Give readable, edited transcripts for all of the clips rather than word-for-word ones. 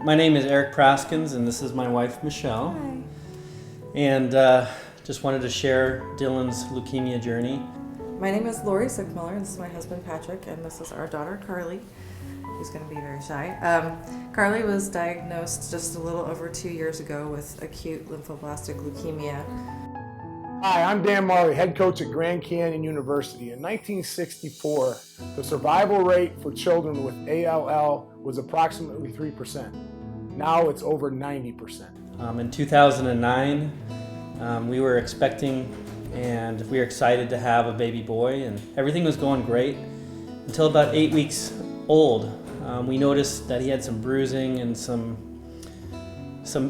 My name is Eric Praskins, and this is my wife, Michelle. Hi. And just wanted to share Dylan's leukemia journey. My name is Lori Sickmiller, this is my husband Patrick, and this is our daughter Carly, who's going to be very shy. Carly was diagnosed just a little over 2 years ago with acute lymphoblastic leukemia. Hi, I'm Dan Marley, head coach at Grand Canyon University. In 1964, the survival rate for children with ALL was approximately 3%. Now it's over 90%. In 2009, we were expecting and we were excited to have a baby boy, and everything was going great until about 8 weeks old. We noticed that he had some bruising and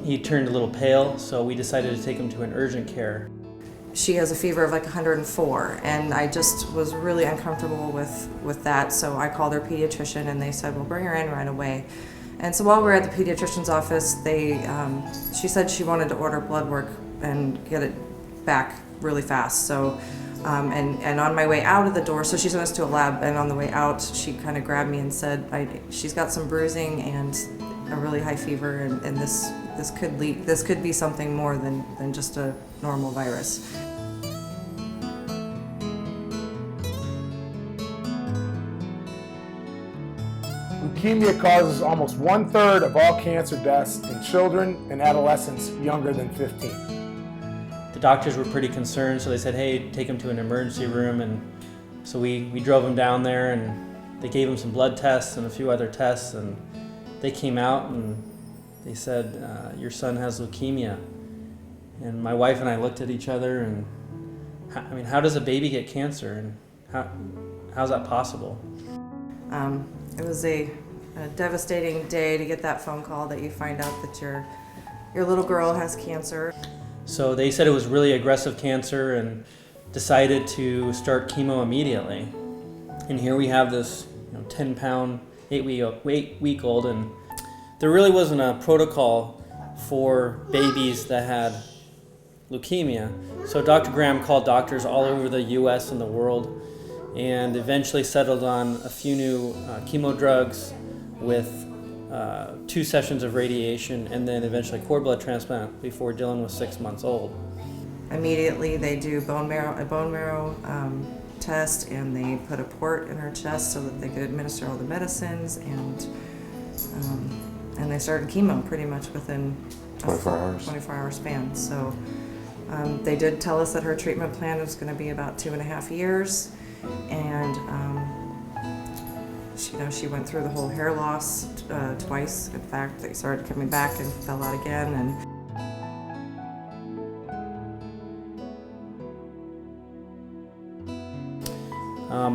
he turned a little pale, so we decided to take him to an urgent care. She has a fever of like 104, and I just was really uncomfortable with that, so I called her pediatrician and they said, well, bring her in right away. And so while we were at the pediatrician's office, she said she wanted to order blood work and get it back really fast. So, and on my way out of the door, so she sent us to a lab, and on the way out, she kind of grabbed me and said, she's got some bruising and a really high fever, and this could be something more than just a normal virus. Leukemia causes almost 1/3 of all cancer deaths in children and adolescents younger than 15. The doctors were pretty concerned, so they said, hey, take him to an emergency room. And so we drove him down there, and they gave him some blood tests and a few other tests, and they came out and they said, your son has leukemia. And my wife and I looked at each other, and how does a baby get cancer, and how's that possible? It was a devastating day to get that phone call that you find out that your little girl has cancer. So they said it was really aggressive cancer and decided to start chemo immediately. And here we have this 10-pound, 8-week-old, and there really wasn't a protocol for babies that had leukemia. So Dr. Graham called doctors all over the US and the world, and eventually settled on a few new chemo drugs with 2 sessions of radiation, and then eventually cord blood transplant before Dylan was 6 months old. Immediately they do a bone marrow test, and they put a port in her chest so that they could administer all the medicines, and they started chemo pretty much within 24-hour span. So they did tell us that her treatment plan was going to be about 2.5 years, and she went through the whole hair loss twice. In fact, they started coming back and fell out again.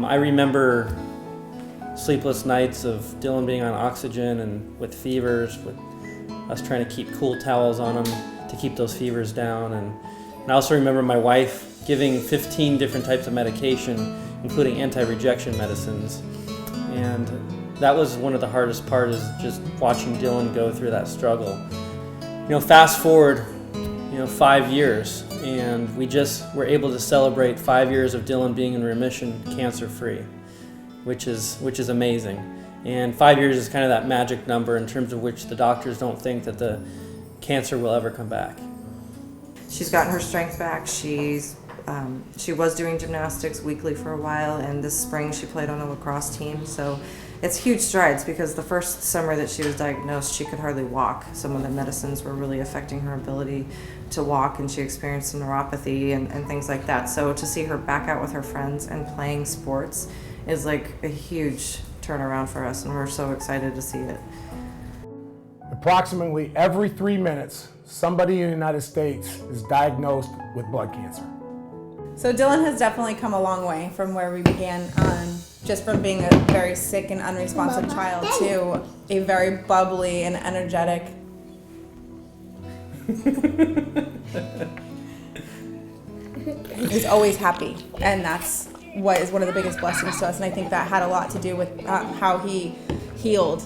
I remember sleepless nights of Dylan being on oxygen and with fevers, with us trying to keep cool towels on him to keep those fevers down. And I also remember my wife giving 15 different types of medication, including anti-rejection medicines. And that was one of the hardest parts, is just watching Dylan go through that struggle. Fast forward 5 years, and we just were able to celebrate 5 years of Dylan being in remission, cancer-free, which is amazing. And 5 years is kind of that magic number in terms of which the doctors don't think that the cancer will ever come back. She's gotten her strength back. She was doing gymnastics weekly for a while, and this spring she played on a lacrosse team. So it's huge strides, because the first summer that she was diagnosed, she could hardly walk. Some of the medicines were really affecting her ability to walk, and she experienced some neuropathy and things like that. So to see her back out with her friends and playing sports is like a huge turnaround for us, and we're so excited to see it. Approximately every 3 minutes, somebody in the United States is diagnosed with blood cancer. So Dylan has definitely come a long way from where we began, just from being a very sick and unresponsive child to a very bubbly and energetic. He's always happy, and that's what is one of the biggest blessings to us, and I think that had a lot to do with how he healed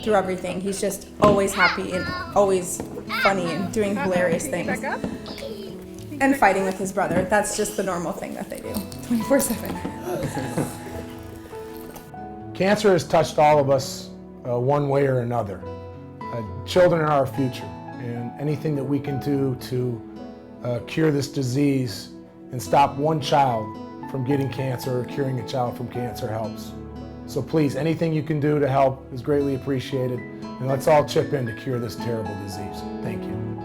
through everything. He's just always happy and always funny and doing hilarious things. And fighting with his brother. That's just the normal thing that they do, 24/7. Cancer has touched all of us one way or another. Children are our future, and anything that we can do to cure this disease and stop one child from getting cancer or curing a child from cancer helps. So please, anything you can do to help is greatly appreciated, and let's all chip in to cure this terrible disease. Thank you.